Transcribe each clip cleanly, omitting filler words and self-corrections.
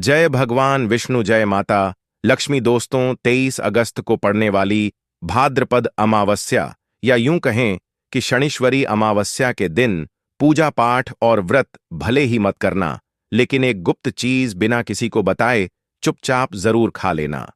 जय भगवान विष्णु, जय माता लक्ष्मी। दोस्तों, 23 अगस्त को पड़ने वाली भाद्रपद अमावस्या या यूं कहें कि शनिश्वरी अमावस्या के दिन पूजा पाठ और व्रत भले ही मत करना, लेकिन एक गुप्त चीज बिना किसी को बताए चुपचाप जरूर खा लेना।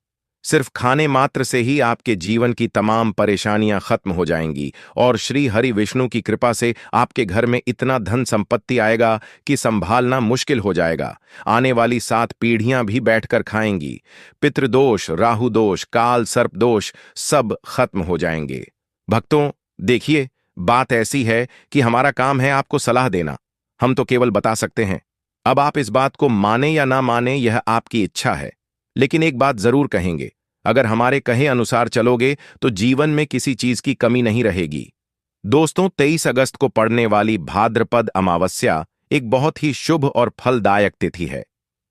सिर्फ खाने मात्र से ही आपके जीवन की तमाम परेशानियां खत्म हो जाएंगी और श्री हरि विष्णु की कृपा से आपके घर में इतना धन संपत्ति आएगा कि संभालना मुश्किल हो जाएगा। आने वाली 7 पीढ़ियां भी बैठकर खाएंगी। पितृदोष, राहु दोष, काल सर्प दोष सब खत्म हो जाएंगे। भक्तों, देखिए, बात ऐसी है कि हमारा काम है आपको सलाह देना, हम तो केवल बता सकते हैं। अब आप इस बात को माने या ना माने यह आपकी इच्छा है, लेकिन एक बात जरूर कहेंगे, अगर हमारे कहे अनुसार चलोगे तो जीवन में किसी चीज की कमी नहीं रहेगी। दोस्तों, 23 अगस्त को पड़ने वाली भाद्रपद अमावस्या एक बहुत ही शुभ और फलदायक तिथि है,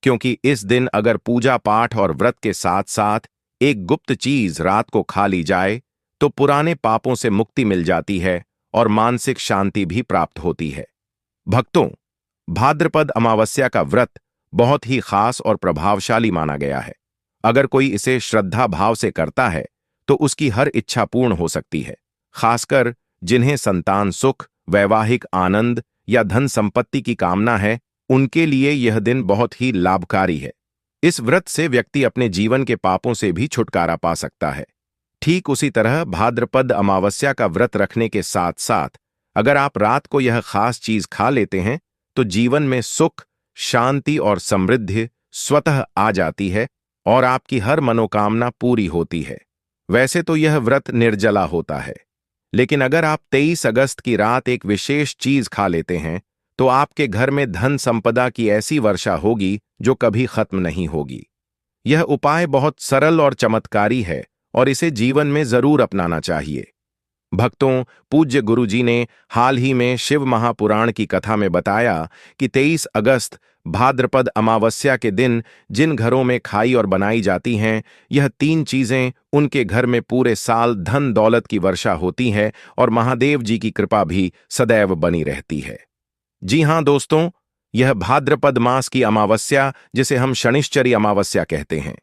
क्योंकि इस दिन अगर पूजा पाठ और व्रत के साथ साथ एक गुप्त चीज रात को खा ली जाए तो पुराने पापों से मुक्ति मिल जाती है और मानसिक शांति भी प्राप्त होती है। भक्तों, भाद्रपद अमावस्या का व्रत बहुत ही खास और प्रभावशाली माना गया है। अगर कोई इसे श्रद्धा भाव से करता है तो उसकी हर इच्छा पूर्ण हो सकती है, खासकर जिन्हें संतान सुख, वैवाहिक आनंद या धन संपत्ति की कामना है, उनके लिए यह दिन बहुत ही लाभकारी है। इस व्रत से व्यक्ति अपने जीवन के पापों से भी छुटकारा पा सकता है। ठीक उसी तरह भाद्रपद अमावस्या का व्रत रखने के साथ साथ अगर आप रात को यह खास चीज खा लेते हैं तो जीवन में सुख, शांति और समृद्धि स्वतः आ जाती है और आपकी हर मनोकामना पूरी होती है। वैसे तो यह व्रत निर्जला होता है, लेकिन अगर आप 23 अगस्त की रात एक विशेष चीज खा लेते हैं तो आपके घर में धन संपदा की ऐसी वर्षा होगी जो कभी खत्म नहीं होगी। यह उपाय बहुत सरल और चमत्कारी है और इसे जीवन में जरूर अपनाना चाहिए। भक्तों, पूज्य गुरु जी ने हाल ही में शिव महापुराण की कथा में बताया कि 23 अगस्त भाद्रपद अमावस्या के दिन जिन घरों में खाई और बनाई जाती हैं, यह 3 चीजें उनके घर में पूरे साल धन दौलत की वर्षा होती है और महादेव जी की कृपा भी सदैव बनी रहती है। जी हां दोस्तों, यह भाद्रपद मास की अमावस्या, जिसे हम शनिश्चरी अमावस्या कहते हैं,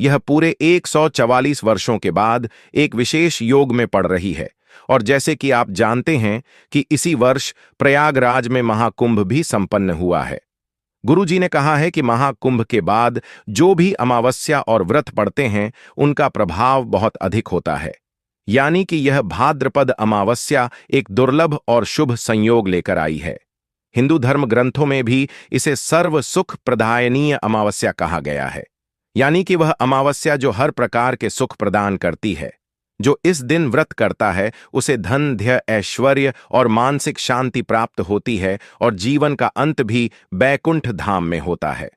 यह पूरे 144 वर्षों के बाद एक विशेष योग में पड़ रही है। और जैसे कि आप जानते हैं कि इसी वर्ष प्रयागराज में महाकुंभ भी संपन्न हुआ है। गुरुजी ने कहा है कि महाकुंभ के बाद जो भी अमावस्या और व्रत पड़ते हैं उनका प्रभाव बहुत अधिक होता है, यानी कि यह भाद्रपद अमावस्या एक दुर्लभ और शुभ संयोग लेकर आई है। हिंदू धर्म ग्रंथों में भी इसे सर्व सुख प्रदायनीय अमावस्या कहा गया है, यानी कि वह अमावस्या जो हर प्रकार के सुख प्रदान करती है। जो इस दिन व्रत करता है उसे धन, धैर्य, ऐश्वर्य और मानसिक शांति प्राप्त होती है और जीवन का अंत भी बैकुंठ धाम में होता है।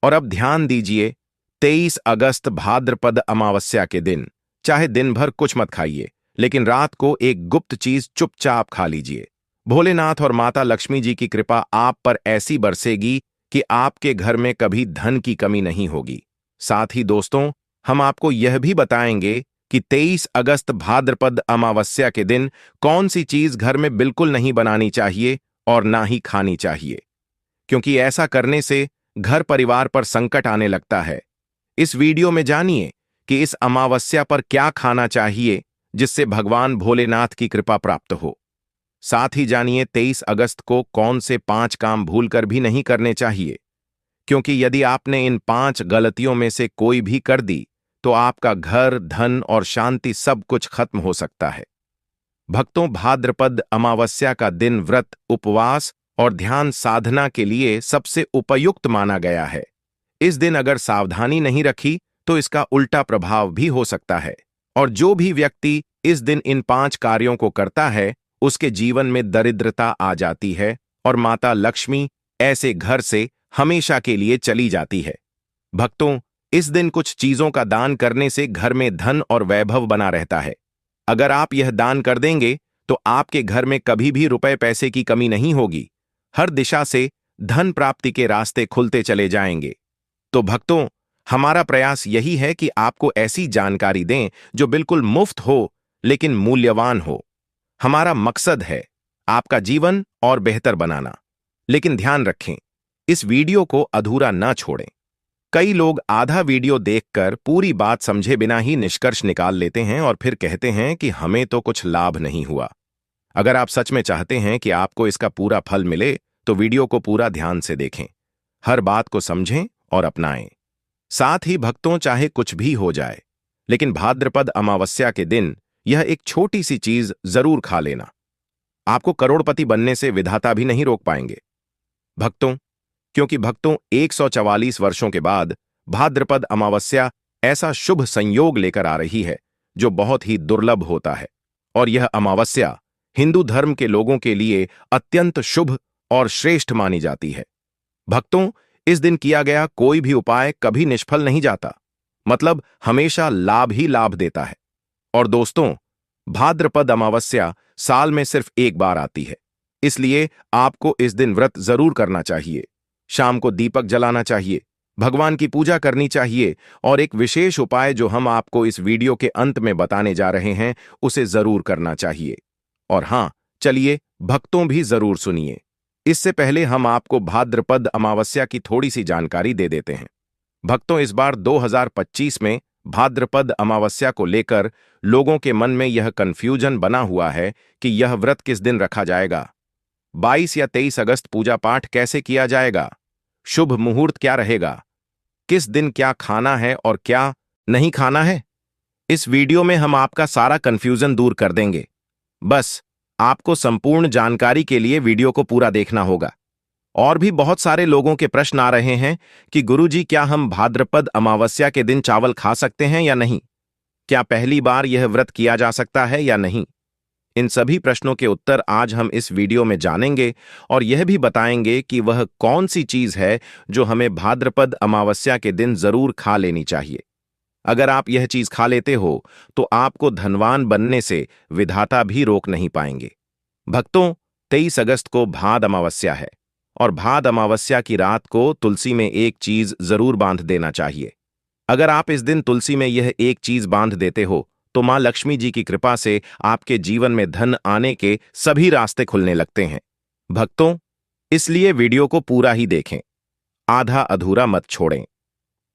और अब ध्यान दीजिए, 23 अगस्त भाद्रपद अमावस्या के दिन चाहे दिन भर कुछ मत खाइए, लेकिन रात को एक गुप्त चीज चुपचाप खा लीजिए। भोलेनाथ और माता लक्ष्मी जी की कृपा आप पर ऐसी बरसेगी कि आपके घर में कभी धन की कमी नहीं होगी। साथ ही दोस्तों, हम आपको यह भी बताएंगे कि 23 अगस्त भाद्रपद अमावस्या के दिन कौन सी चीज घर में बिल्कुल नहीं बनानी चाहिए और ना ही खानी चाहिए, क्योंकि ऐसा करने से घर परिवार पर संकट आने लगता है। इस वीडियो में जानिए कि इस अमावस्या पर क्या खाना चाहिए जिससे भगवान भोलेनाथ की कृपा प्राप्त हो। साथ ही जानिए 23 अगस्त को कौन से 5 काम भूलकर भी नहीं करने चाहिए, क्योंकि यदि आपने इन 5 गलतियों में से कोई भी कर दी तो आपका घर, धन और शांति सब कुछ खत्म हो सकता है। भक्तों, भाद्रपद अमावस्या का दिन व्रत, उपवास और ध्यान साधना के लिए सबसे उपयुक्त माना गया है। इस दिन अगर सावधानी नहीं रखी तो इसका उल्टा प्रभाव भी हो सकता है, और जो भी व्यक्ति इस दिन इन 5 कार्यों को करता है उसके जीवन में दरिद्रता आ जाती है और माता लक्ष्मी ऐसे घर से हमेशा के लिए चली जाती है। भक्तों, इस दिन कुछ चीजों का दान करने से घर में धन और वैभव बना रहता है। अगर आप यह दान कर देंगे तो आपके घर में कभी भी रुपए पैसे की कमी नहीं होगी। हर दिशा से धन प्राप्ति के रास्ते खुलते चले जाएंगे। तो भक्तों, हमारा प्रयास यही है कि आपको ऐसी जानकारी दें जो बिल्कुल मुफ्त हो लेकिन मूल्यवान हो। हमारा मकसद है आपका जीवन और बेहतर बनाना। लेकिन ध्यान रखें, इस वीडियो को अधूरा ना छोड़ें। कई लोग आधा वीडियो देखकर पूरी बात समझे बिना ही निष्कर्ष निकाल लेते हैं और फिर कहते हैं कि हमें तो कुछ लाभ नहीं हुआ। अगर आप सच में चाहते हैं कि आपको इसका पूरा फल मिले तो वीडियो को पूरा ध्यान से देखें, हर बात को समझें और अपनाएं। साथ ही भक्तों, चाहे कुछ भी हो जाए, लेकिन भाद्रपद अमावस्या के दिन यह एक छोटी सी चीज जरूर खा लेना। आपको करोड़पति बनने से विधाता भी नहीं रोक पाएंगे भक्तों, क्योंकि भक्तों 144 वर्षों के बाद भाद्रपद अमावस्या ऐसा शुभ संयोग लेकर आ रही है जो बहुत ही दुर्लभ होता है। और यह अमावस्या हिंदू धर्म के लोगों के लिए अत्यंत शुभ और श्रेष्ठ मानी जाती है। भक्तों, इस दिन किया गया कोई भी उपाय कभी निष्फल नहीं जाता, मतलब हमेशा लाभ ही लाभ देता है। और दोस्तों, भाद्रपद अमावस्या साल में सिर्फ एक बार आती है, इसलिए आपको इस दिन व्रत जरूर करना चाहिए। शाम को दीपक जलाना चाहिए, भगवान की पूजा करनी चाहिए और एक विशेष उपाय जो हम आपको इस वीडियो के अंत में बताने जा रहे हैं उसे जरूर करना चाहिए। और हां, चलिए भक्तों भी जरूर सुनिए। इससे पहले हम आपको भाद्रपद अमावस्या की थोड़ी सी जानकारी दे देते हैं। भक्तों, इस बार 2025 में भाद्रपद अमावस्या को लेकर लोगों के मन में यह कंफ्यूजन बना हुआ है कि यह व्रत किस दिन रखा जाएगा, 22 या 23 अगस्त पूजा पाठ कैसे किया जाएगा, शुभ मुहूर्त क्या रहेगा, किस दिन क्या खाना है और क्या नहीं खाना है। इस वीडियो में हम आपका सारा कंफ्यूजन दूर कर देंगे। बस आपको संपूर्ण जानकारी के लिए वीडियो को पूरा देखना होगा। और भी बहुत सारे लोगों के प्रश्न आ रहे हैं कि गुरुजी, क्या हम भाद्रपद अमावस्या के दिन चावल खा सकते हैं या नहीं? क्या पहली बार यह व्रत किया जा सकता है या नहीं? इन सभी प्रश्नों के उत्तर आज हम इस वीडियो में जानेंगे और यह भी बताएंगे कि वह कौन सी चीज है जो हमें भाद्रपद अमावस्या के दिन जरूर खा लेनी चाहिए। अगर आप यह चीज खा लेते हो तो आपको धनवान बनने से विधाता भी रोक नहीं पाएंगे। भक्तों, 23 अगस्त को भाद अमावस्या है और भाद अमावस्या की रात को तुलसी में एक चीज जरूर बांध देना चाहिए। अगर आप इस दिन तुलसी में यह एक चीज बांध देते हो तो मां लक्ष्मी जी की कृपा से आपके जीवन में धन आने के सभी रास्ते खुलने लगते हैं। भक्तों, इसलिए वीडियो को पूरा ही देखें, आधा अधूरा मत छोड़ें।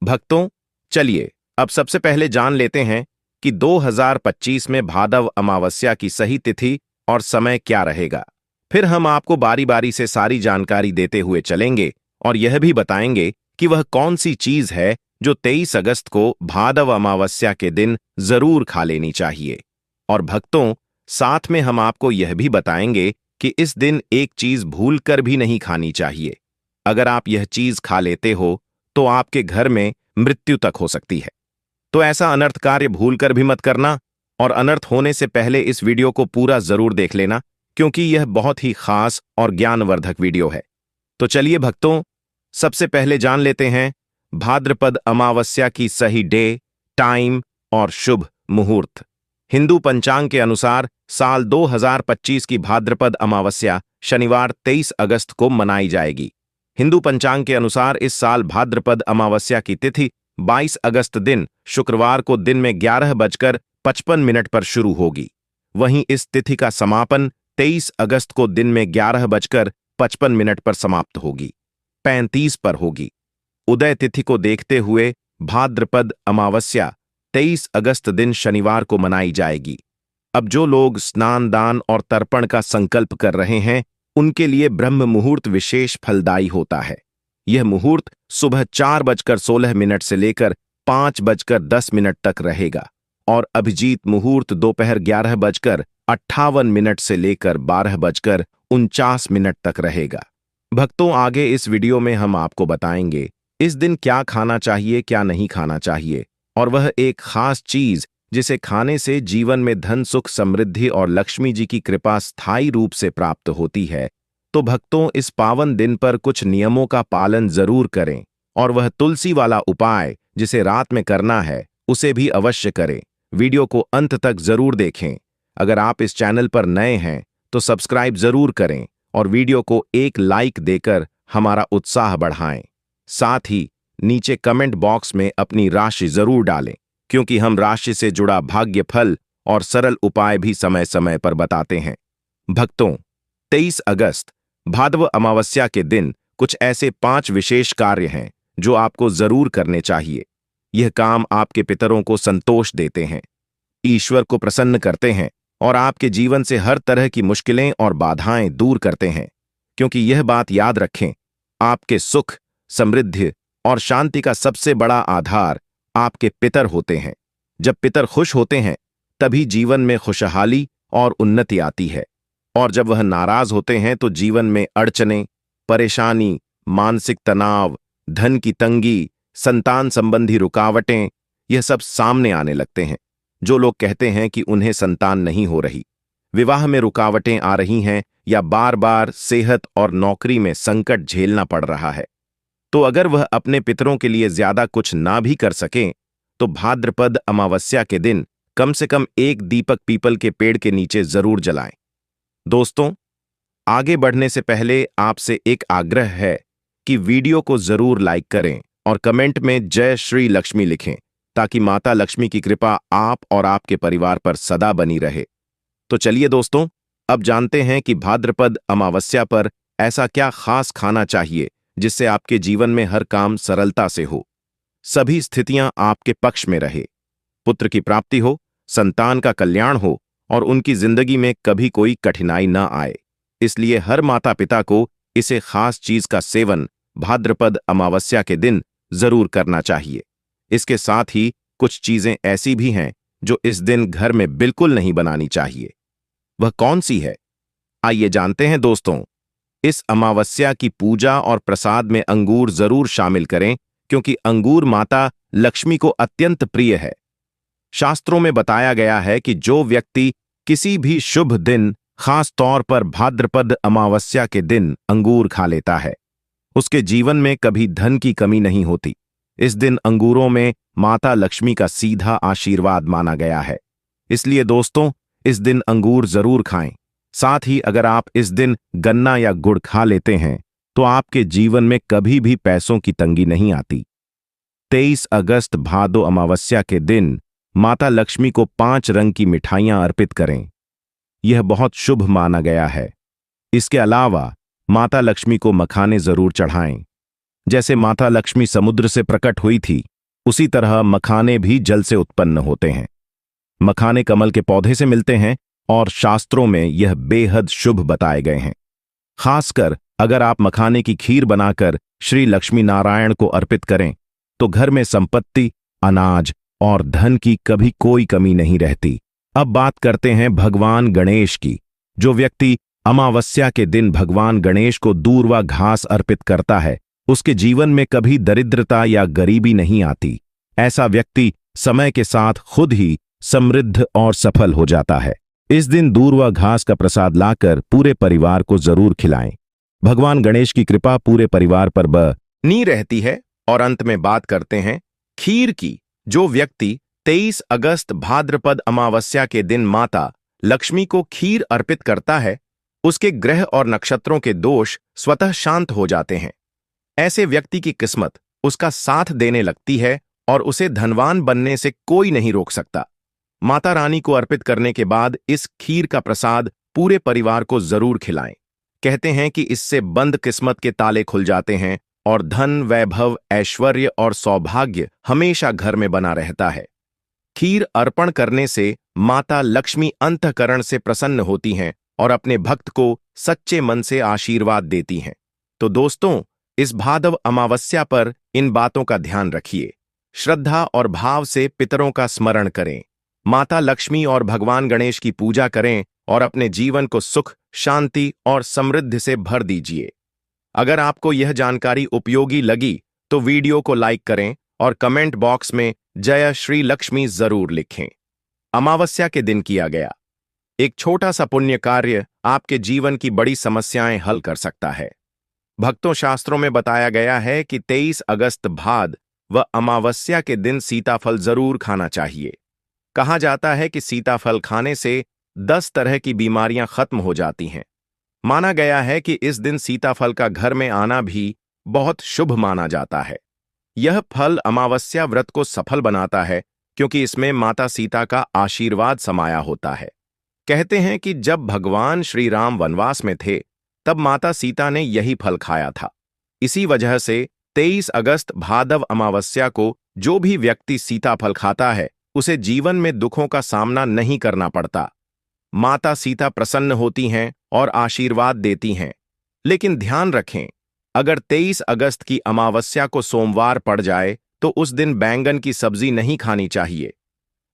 भक्तों, चलिए अब सबसे पहले जान लेते हैं कि 2025 में भादव अमावस्या की सही तिथि और समय क्या रहेगा। फिर हम आपको बारी बारी से सारी जानकारी देते हुए चलेंगे और यह भी बताएंगे कि वह कौन सी चीज है जो 23 अगस्त को भादव अमावस्या के दिन जरूर खा लेनी चाहिए। और भक्तों, साथ में हम आपको यह भी बताएंगे कि इस दिन एक चीज भूलकर भी नहीं खानी चाहिए। अगर आप यह चीज खा लेते हो तो आपके घर में मृत्यु तक हो सकती है। तो ऐसा अनर्थ कार्य भूलकर भी मत करना और अनर्थ होने से पहले इस वीडियो को पूरा जरूर देख लेना, क्योंकि यह बहुत ही खास और ज्ञानवर्धक वीडियो है। तो चलिए भक्तों, सबसे पहले जान लेते हैं भाद्रपद अमावस्या की सही डे, टाइम और शुभ मुहूर्त। हिंदू पंचांग के अनुसार साल 2025 की भाद्रपद अमावस्या शनिवार 23 अगस्त को मनाई जाएगी। हिंदू पंचांग के अनुसार इस साल भाद्रपद अमावस्या की तिथि 22 अगस्त दिन शुक्रवार को दिन में 11:55 पर शुरू होगी। वहीं इस तिथि का समापन 23 अगस्त को दिन में 11:55 पर समाप्त होगी, 35 पर होगी। उदय तिथि को देखते हुए भाद्रपद अमावस्या 23 अगस्त दिन शनिवार को मनाई जाएगी। अब जो लोग स्नान, दान और तर्पण का संकल्प कर रहे हैं उनके लिए ब्रह्म मुहूर्त विशेष फलदायी होता है। यह मुहूर्त सुबह 4:16 से लेकर 5:10 तक रहेगा और अभिजीत मुहूर्त दोपहर 11:58 से लेकर 12:49 तक रहेगा। भक्तों, आगे इस वीडियो में हम आपको बताएंगे इस दिन क्या खाना चाहिए, क्या नहीं खाना चाहिए, और वह एक खास चीज जिसे खाने से जीवन में धन, सुख, समृद्धि और लक्ष्मी जी की कृपा स्थायी रूप से प्राप्त होती है। तो भक्तों, इस पावन दिन पर कुछ नियमों का पालन जरूर करें और वह तुलसी वाला उपाय जिसे रात में करना है उसे भी अवश्य करें। वीडियो को अंत तक जरूर देखें। अगर आप इस चैनल पर नए हैं तो सब्सक्राइब जरूर करें और वीडियो को एक लाइक देकर हमारा उत्साह बढ़ाएं। साथ ही नीचे कमेंट बॉक्स में अपनी राशि जरूर डालें, क्योंकि हम राशि से जुड़ा भाग्य फल और सरल उपाय भी समय समय पर बताते हैं। भक्तों, 23 अगस्त भादव अमावस्या के दिन कुछ ऐसे 5 विशेष कार्य हैं जो आपको जरूर करने चाहिए। यह काम आपके पितरों को संतोष देते हैं, ईश्वर को प्रसन्न करते हैं और आपके जीवन से हर तरह की मुश्किलें और बाधाएं दूर करते हैं। क्योंकि यह बात याद रखें, आपके सुख, समृद्धि और शांति का सबसे बड़ा आधार आपके पितर होते हैं। जब पितर खुश होते हैं तभी जीवन में खुशहाली और उन्नति आती है, और जब वह नाराज होते हैं तो जीवन में अड़चनें, परेशानी, मानसिक तनाव, धन की तंगी, संतान संबंधी रुकावटें, यह सब सामने आने लगते हैं। जो लोग कहते हैं कि उन्हें संतान नहीं हो रही, विवाह में रुकावटें आ रही हैं या बार बार सेहत और नौकरी में संकट झेलना पड़ रहा है, तो अगर वह अपने पितरों के लिए ज्यादा कुछ ना भी कर सकें तो भाद्रपद अमावस्या के दिन कम से कम एक दीपक पीपल के पेड़ के नीचे जरूर जलाएं। दोस्तों, आगे बढ़ने से पहले आपसे एक आग्रह है कि वीडियो को जरूर लाइक करें और कमेंट में जय श्री लक्ष्मी लिखें, ताकि माता लक्ष्मी की कृपा आप और आपके परिवार पर सदा बनी रहे। तो चलिए दोस्तों, अब जानते हैं कि भाद्रपद अमावस्या पर ऐसा क्या खास खाना चाहिए जिससे आपके जीवन में हर काम सरलता से हो, सभी स्थितियां आपके पक्ष में रहे, पुत्र की प्राप्ति हो, संतान का कल्याण हो और उनकी जिंदगी में कभी कोई कठिनाई न आए। इसलिए हर माता पिता को इसे खास चीज का सेवन भाद्रपद अमावस्या के दिन जरूर करना चाहिए। इसके साथ ही कुछ चीजें ऐसी भी हैं जो इस दिन घर में बिल्कुल नहीं बनानी चाहिए। वह कौन सी है, आइए जानते हैं दोस्तों। इस अमावस्या की पूजा और प्रसाद में अंगूर जरूर शामिल करें, क्योंकि अंगूर माता लक्ष्मी को अत्यंत प्रिय है। शास्त्रों में बताया गया है कि जो व्यक्ति किसी भी शुभ दिन, खास तौर पर भाद्रपद अमावस्या के दिन अंगूर खा लेता है, उसके जीवन में कभी धन की कमी नहीं होती। इस दिन अंगूरों में माता लक्ष्मी का सीधा आशीर्वाद माना गया है। इसलिए दोस्तों, इस दिन अंगूर जरूर खाएं। साथ ही अगर आप इस दिन गन्ना या गुड़ खा लेते हैं तो आपके जीवन में कभी भी पैसों की तंगी नहीं आती। 23 अगस्त भादो अमावस्या के दिन माता लक्ष्मी को 5 रंग की मिठाइयां अर्पित करें। यह बहुत शुभ माना गया है। इसके अलावा माता लक्ष्मी को मखाने जरूर चढ़ाएं। जैसे माता लक्ष्मी समुद्र से प्रकट हुई थी, उसी तरह मखाने भी जल से उत्पन्न होते हैं। मखाने कमल के पौधे से मिलते हैं और शास्त्रों में यह बेहद शुभ बताए गए हैं। खासकर अगर आप मखाने की खीर बनाकर श्री लक्ष्मी नारायण को अर्पित करें तो घर में संपत्ति, अनाज और धन की कभी कोई कमी नहीं रहती। अब बात करते हैं भगवान गणेश की। जो व्यक्ति अमावस्या के दिन भगवान गणेश को दूर्वा घास अर्पित करता है, उसके जीवन में कभी दरिद्रता या गरीबी नहीं आती। ऐसा व्यक्ति समय के साथ खुद ही समृद्ध और सफल हो जाता है। इस दिन दूर्वा घास का प्रसाद लाकर पूरे परिवार को जरूर खिलाएं। भगवान गणेश की कृपा पूरे परिवार पर बनी रहती है। और अंत में बात करते हैं खीर की। जो व्यक्ति 23 अगस्त भाद्रपद अमावस्या के दिन माता लक्ष्मी को खीर अर्पित करता है, उसके ग्रह और नक्षत्रों के दोष स्वतः शांत हो जाते हैं। ऐसे व्यक्ति की किस्मत उसका साथ देने लगती है और उसे धनवान बनने से कोई नहीं रोक सकता। माता रानी को अर्पित करने के बाद इस खीर का प्रसाद पूरे परिवार को जरूर खिलाएं। कहते हैं कि इससे बंद किस्मत के ताले खुल जाते हैं और धन, वैभव, ऐश्वर्य और सौभाग्य हमेशा घर में बना रहता है। खीर अर्पण करने से माता लक्ष्मी अंतःकरण से प्रसन्न होती हैं और अपने भक्त को सच्चे मन से आशीर्वाद देती हैं। तो दोस्तों, इस भादव अमावस्या पर इन बातों का ध्यान रखिए। श्रद्धा और भाव से पितरों का स्मरण करें, माता लक्ष्मी और भगवान गणेश की पूजा करें और अपने जीवन को सुख, शांति और समृद्धि से भर दीजिए। अगर आपको यह जानकारी उपयोगी लगी तो वीडियो को लाइक करें और कमेंट बॉक्स में जय श्री लक्ष्मी जरूर लिखें। अमावस्या के दिन किया गया एक छोटा सा पुण्य कार्य आपके जीवन की बड़ी समस्याएं हल कर सकता है। भक्तों, शास्त्रों में बताया गया है कि 23 अगस्त भाद व अमावस्या के दिन सीताफल जरूर खाना चाहिए। कहा जाता है कि सीताफल खाने से 10 तरह की बीमारियां खत्म हो जाती हैं। माना गया है कि इस दिन सीताफल का घर में आना भी बहुत शुभ माना जाता है। यह फल अमावस्या व्रत को सफल बनाता है, क्योंकि इसमें माता सीता का आशीर्वाद समाया होता है। कहते हैं कि जब भगवान श्री राम वनवास में थे, तब माता सीता ने यही फल खाया था। इसी वजह से 23 अगस्त भादव अमावस्या को जो भी व्यक्ति सीताफल खाता है उसे जीवन में दुखों का सामना नहीं करना पड़ता। माता सीता प्रसन्न होती हैं और आशीर्वाद देती हैं। लेकिन ध्यान रखें, अगर 23 अगस्त की अमावस्या को सोमवार पड़ जाए तो उस दिन बैंगन की सब्जी नहीं खानी चाहिए।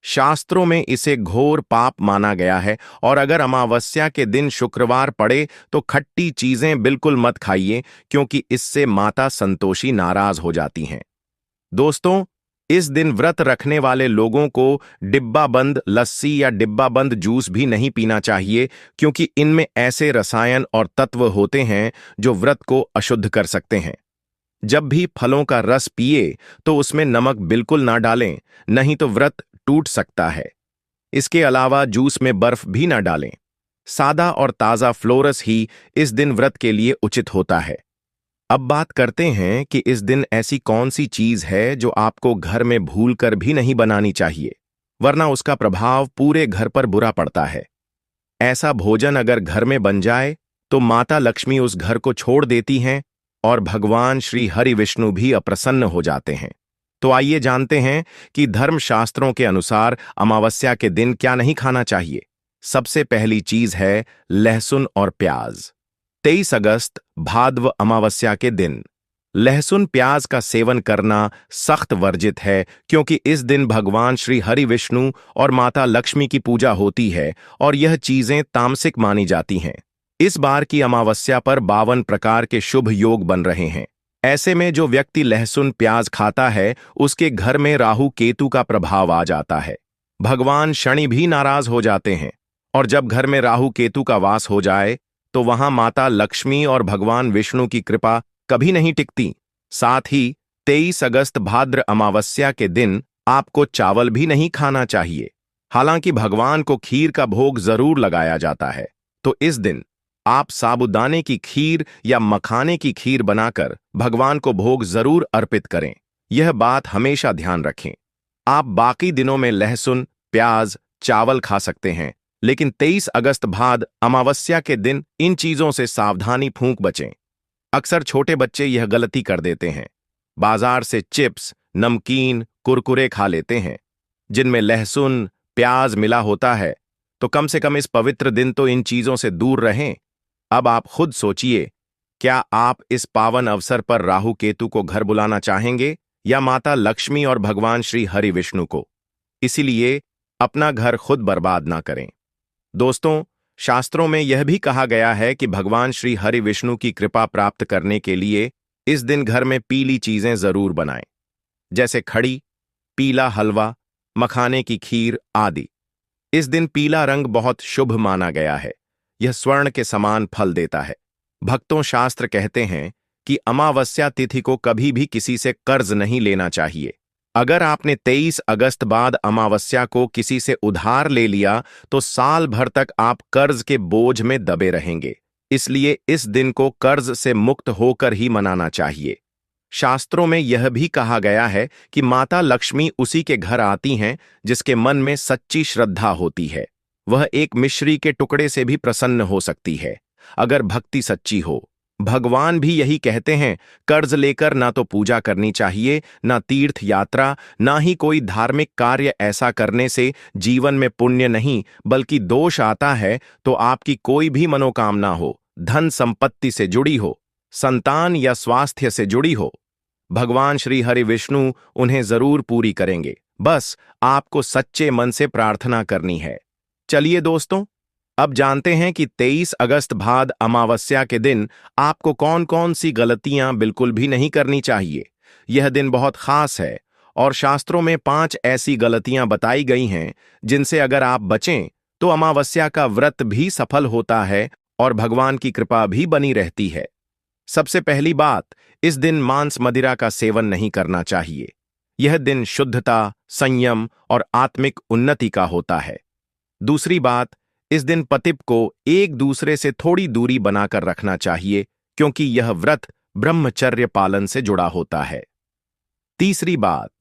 शास्त्रों में इसे घोर पाप माना गया है और अगर अमावस्या के दिन शुक्रवार पड़े तो खट्टी चीजें बिल्कुल मत खाइए, क्योंकि इससे माता संतोषी नाराज हो जाती हैं। दोस्तों, इस दिन व्रत रखने वाले लोगों को डिब्बा बंद लस्सी या डिब्बा बंद जूस भी नहीं पीना चाहिए, क्योंकि इनमें ऐसे रसायन और तत्व होते हैं जो व्रत को अशुद्ध कर सकते हैं। जब भी फलों का रस पिए तो उसमें नमक बिल्कुल ना डालें, नहीं तो व्रत टूट सकता है। इसके अलावा जूस में बर्फ भी ना डालें। सादा और ताज़ा फ्लोरस ही इस दिन व्रत के लिए उचित होता है। अब बात करते हैं कि इस दिन ऐसी कौन सी चीज है जो आपको घर में भूलकर भी नहीं बनानी चाहिए, वरना उसका प्रभाव पूरे घर पर बुरा पड़ता है। ऐसा भोजन अगर घर में बन जाए तो माता लक्ष्मी उस घर को छोड़ देती हैं और भगवान श्री हरि विष्णु भी अप्रसन्न हो जाते हैं। तो आइए जानते हैं कि धर्मशास्त्रों के अनुसार अमावस्या के दिन क्या नहीं खाना चाहिए। सबसे पहली चीज है लहसुन और प्याज। 23 अगस्त भाद्व अमावस्या के दिन लहसुन प्याज का सेवन करना सख्त वर्जित है, क्योंकि इस दिन भगवान श्री हरि विष्णु और माता लक्ष्मी की पूजा होती है और यह चीजें तामसिक मानी जाती हैं। इस बार की अमावस्या पर 52 प्रकार के शुभ योग बन रहे हैं। ऐसे में जो व्यक्ति लहसुन प्याज खाता है उसके घर में राहु केतु का प्रभाव आ जाता है। भगवान शनि भी नाराज हो जाते हैं और जब घर में राहु केतु का वास हो जाए तो वहां माता लक्ष्मी और भगवान विष्णु की कृपा कभी नहीं टिकती। साथ ही 23 अगस्त भाद्र अमावस्या के दिन आपको चावल भी नहीं खाना चाहिए। हालांकि भगवान को खीर का भोग जरूर लगाया जाता है, तो इस दिन आप साबूदाने की खीर या मखाने की खीर बनाकर भगवान को भोग जरूर अर्पित करें। यह बात हमेशा ध्यान रखें। आप बाकी दिनों में लहसुन प्याज चावल खा सकते हैं, लेकिन 23 अगस्त भाद अमावस्या के दिन इन चीजों से सावधानी फूंक बचें। अक्सर छोटे बच्चे यह गलती कर देते हैं। बाजार से चिप्स नमकीन कुरकुरे खा लेते हैं जिनमें लहसुन प्याज मिला होता है। तो कम से कम इस पवित्र दिन तो इन चीजों से दूर रहें। अब आप खुद सोचिए, क्या आप इस पावन अवसर पर राहु केतु को घर बुलाना चाहेंगे या माता लक्ष्मी और भगवान श्री हरि विष्णु को? इसीलिए अपना घर खुद बर्बाद ना करें। दोस्तों, शास्त्रों में यह भी कहा गया है कि भगवान श्री हरि विष्णु की कृपा प्राप्त करने के लिए इस दिन घर में पीली चीजें जरूर बनाएं, जैसे खड़ी, पीला हलवा, मखाने की खीर आदि। इस दिन पीला रंग बहुत शुभ माना गया है। यह स्वर्ण के समान फल देता है। भक्तों, शास्त्र कहते हैं कि अमावस्या तिथि को कभी भी किसी से कर्ज नहीं लेना चाहिए। अगर आपने 23 अगस्त बाद अमावस्या को किसी से उधार ले लिया तो साल भर तक आप कर्ज के बोझ में दबे रहेंगे। इसलिए इस दिन को कर्ज से मुक्त होकर ही मनाना चाहिए। शास्त्रों में यह भी कहा गया है कि माता लक्ष्मी उसी के घर आती हैं जिसके मन में सच्ची श्रद्धा होती है। वह एक मिश्री के टुकड़े से भी प्रसन्न हो सकती है, अगर भक्ति सच्ची हो। भगवान भी यही कहते हैं, कर्ज लेकर ना तो पूजा करनी चाहिए, ना तीर्थ यात्रा, ना ही कोई धार्मिक कार्य। ऐसा करने से जीवन में पुण्य नहीं बल्कि दोष आता है। तो आपकी कोई भी मनोकामना हो, धन संपत्ति से जुड़ी हो, संतान या स्वास्थ्य से जुड़ी हो, भगवान श्री हरि विष्णु उन्हें जरूर पूरी करेंगे। बस आपको सच्चे मन से प्रार्थना करनी है। चलिए दोस्तों, अब जानते हैं कि 23 अगस्त भाद अमावस्या के दिन आपको कौन कौन सी गलतियां बिल्कुल भी नहीं करनी चाहिए। यह दिन बहुत खास है और शास्त्रों में 5 ऐसी गलतियां बताई गई हैं जिनसे अगर आप बचें तो अमावस्या का व्रत भी सफल होता है और भगवान की कृपा भी बनी रहती है। सबसे पहली बात, इस दिन मांस मदिरा का सेवन नहीं करना चाहिए। यह दिन शुद्धता, संयम और आत्मिक उन्नति का होता है। दूसरी बात, इस दिन पतिप को एक दूसरे से थोड़ी दूरी बनाकर रखना चाहिए, क्योंकि यह व्रत ब्रह्मचर्य पालन से जुड़ा होता है। तीसरी बात,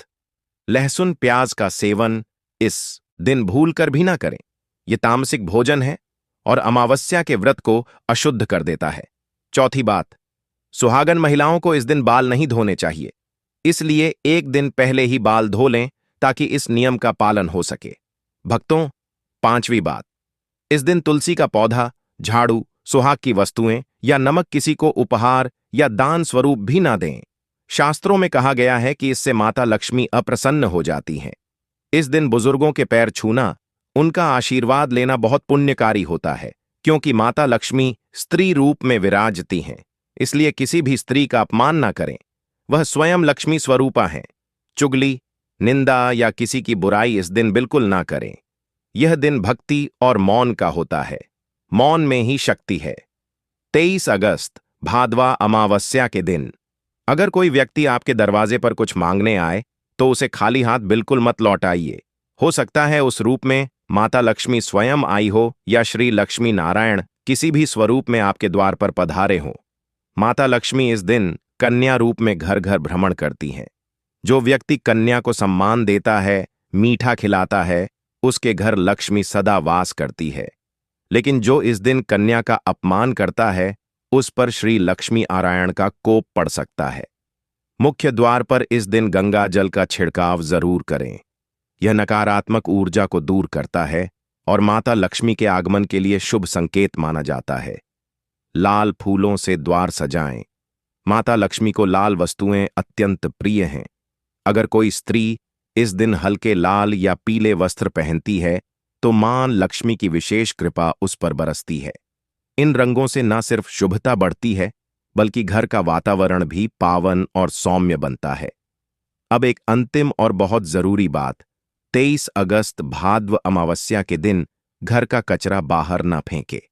लहसुन प्याज का सेवन इस दिन भूलकर भी ना करें। यह तामसिक भोजन है और अमावस्या के व्रत को अशुद्ध कर देता है। चौथी बात, सुहागन महिलाओं को इस दिन बाल नहीं धोने चाहिए, इसलिए एक दिन पहले ही बाल धो लें ताकि इस नियम का पालन हो सके। भक्तों, पांचवी बात, इस दिन तुलसी का पौधा, झाड़ू, सुहाग की वस्तुएं या नमक किसी को उपहार या दान स्वरूप भी ना दें। शास्त्रों में कहा गया है कि इससे माता लक्ष्मी अप्रसन्न हो जाती हैं। इस दिन बुजुर्गों के पैर छूना, उनका आशीर्वाद लेना बहुत पुण्यकारी होता है, क्योंकि माता लक्ष्मी स्त्री रूप में विराजती हैं। इसलिए किसी भी स्त्री का अपमान ना करें, वह स्वयं लक्ष्मी स्वरूपा हैं। चुगली, निंदा या किसी की बुराई इस दिन बिल्कुल ना करें। यह दिन भक्ति और मौन का होता है। मौन में ही शक्ति है। 23 अगस्त भादवा अमावस्या के दिन अगर कोई व्यक्ति आपके दरवाजे पर कुछ मांगने आए तो उसे खाली हाथ बिल्कुल मत लौटाइए। हो सकता है उस रूप में माता लक्ष्मी स्वयं आई हो या श्री लक्ष्मी नारायण किसी भी स्वरूप में आपके द्वार पर पधारे हों। माता लक्ष्मी इस दिन कन्या रूप में घर घर भ्रमण करती हैं। जो व्यक्ति कन्या को सम्मान देता है, मीठा खिलाता है, उसके घर लक्ष्मी सदा वास करती है। लेकिन जो इस दिन कन्या का अपमान करता है, उस पर श्री लक्ष्मी नारायण का कोप पड़ सकता है। मुख्य द्वार पर इस दिन गंगा जल का छिड़काव जरूर करें। यह नकारात्मक ऊर्जा को दूर करता है और माता लक्ष्मी के आगमन के लिए शुभ संकेत माना जाता है। लाल फूलों से द्वार सजाएं। माता लक्ष्मी को लाल वस्तुएं अत्यंत प्रिय हैं। अगर कोई स्त्री इस दिन हल्के लाल या पीले वस्त्र पहनती है तो मां लक्ष्मी की विशेष कृपा उस पर बरसती है। इन रंगों से न सिर्फ शुभता बढ़ती है, बल्कि घर का वातावरण भी पावन और सौम्य बनता है। अब एक अंतिम और बहुत जरूरी बात, 23 अगस्त भाद्व अमावस्या के दिन घर का कचरा बाहर न फेंके।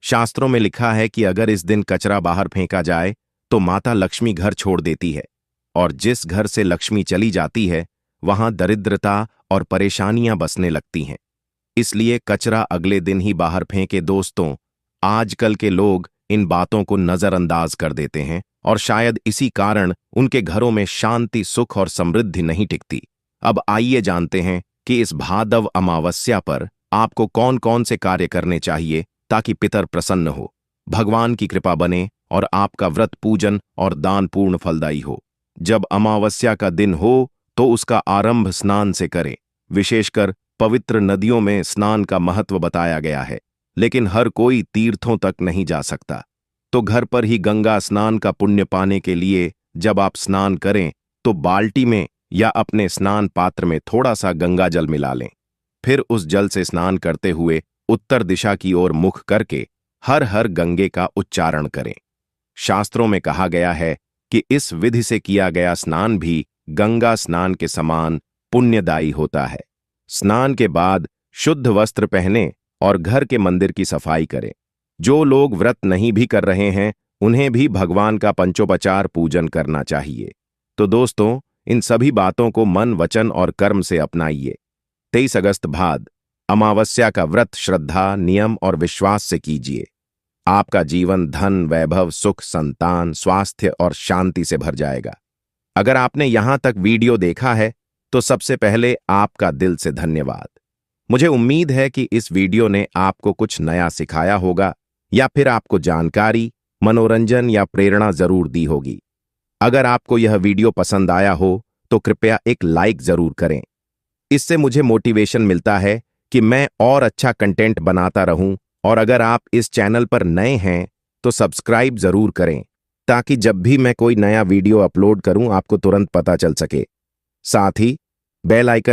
शास्त्रों में लिखा है कि अगर इस दिन कचरा बाहर फेंका जाए तो माता लक्ष्मी घर छोड़ देती है, और जिस घर से लक्ष्मी चली जाती है वहां दरिद्रता और परेशानियां बसने लगती हैं। इसलिए कचरा अगले दिन ही बाहर फेंके। दोस्तों, आजकल के लोग इन बातों को नजरअंदाज कर देते हैं और शायद इसी कारण उनके घरों में शांति, सुख और समृद्धि नहीं टिकती। अब आइए जानते हैं कि इस भादव अमावस्या पर आपको कौन कौन से कार्य करने चाहिए ताकि पितर प्रसन्न हो, भगवान की कृपा बने और आपका व्रत, पूजन और दान पूर्ण फलदायी हो। जब अमावस्या का दिन हो तो उसका आरंभ स्नान से करें। विशेषकर पवित्र नदियों में स्नान का महत्व बताया गया है, लेकिन हर कोई तीर्थों तक नहीं जा सकता। तो घर पर ही गंगा स्नान का पुण्य पाने के लिए जब आप स्नान करें तो बाल्टी में या अपने स्नान पात्र में थोड़ा सा गंगा जल मिला लें। फिर उस जल से स्नान करते हुए उत्तर दिशा की ओर मुख करके हर हर गंगे का उच्चारण करें। शास्त्रों में कहा गया है कि इस विधि से किया गया स्नान भी गंगा स्नान के समान पुण्यदायी होता है। स्नान के बाद शुद्ध वस्त्र पहने और घर के मंदिर की सफाई करें। जो लोग व्रत नहीं भी कर रहे हैं उन्हें भी भगवान का पंचोपचार पूजन करना चाहिए। तो दोस्तों, इन सभी बातों को मन, वचन और कर्म से अपनाइए। 23 अगस्त भाद अमावस्या का व्रत श्रद्धा, नियम और विश्वास से कीजिए। आपका जीवन धन, वैभव, सुख, संतान, स्वास्थ्य और शांति से भर जाएगा। अगर आपने यहां तक वीडियो देखा है तो सबसे पहले आपका दिल से धन्यवाद। मुझे उम्मीद है कि इस वीडियो ने आपको कुछ नया सिखाया होगा या फिर आपको जानकारी, मनोरंजन या प्रेरणा जरूर दी होगी। अगर आपको यह वीडियो पसंद आया हो तो कृपया एक लाइक जरूर करें। इससे मुझे मोटिवेशन मिलता है कि मैं और अच्छा कंटेंट बनाता रहूं। और अगर आप इस चैनल पर नए हैं तो सब्सक्राइब जरूर करें ताकि जब भी मैं कोई नया वीडियो अपलोड करूं आपको तुरंत पता चल सके। साथ ही बेल आइकन